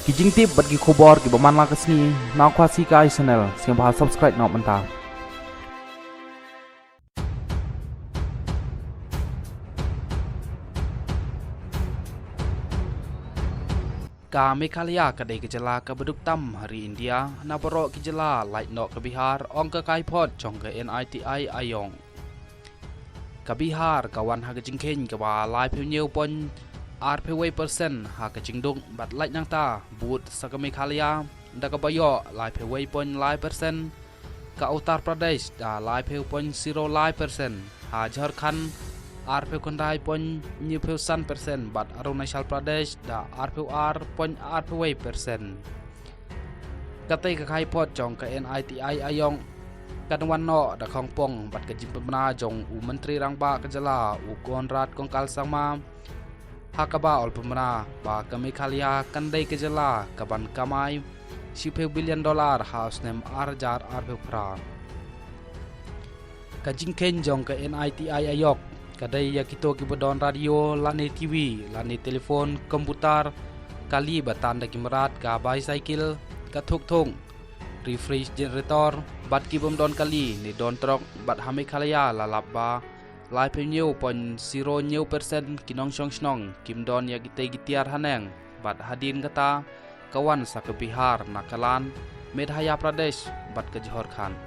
kijing tip bat gi khobor gi baman la kasni naw khwasi kai channel siang bha subscribe naw manta ka Meghalaya kadai gejala ka beduk tam hari India na borok gejala light nok ke Bihar ong ke kai phot chong ke NITI ayong ka Bihar kawan ha gejingkhen ka ba lai pheu nyeu pon RPW% ha ka jingdung bat light nang ta but sa ka Meghalaya da ka bayo lai pheu pon lai persen ka Uttar Pradesh da lai pheu pon 0 lai persen ha Jharkhand RPW kondai pon new pheu san persen bat Arunachal Pradesh da RPW pon RPW% katai ka khai phot chong ka NITI ayongกันวันนอดะของปงบัดกะจิมปนาจงอุมนตรีรังบากะจลาอุกอนรัฐกองกาลสังมาฮากะบาอลปมนาบากะเมฆาลยากันได้กะจลากะบันกะไม10 billion dollar house name arjar arbe phra ka jingkhen jong ka NITI ayok ka dai yakito ki bodon radio lane TV lane telefon komputer kali batan da kimrat ka bicycle ka thuk thung refrigerator bat ki bom don kali ni don trok bat ha Meghalaya lalap ba lai pe nyeu pon 0% kinong shong snong kim don ya gite gitiar haneng bat hadin kata kawan sa ke Bihar Nagaland Madhya Pradesh bat ke Jharkhand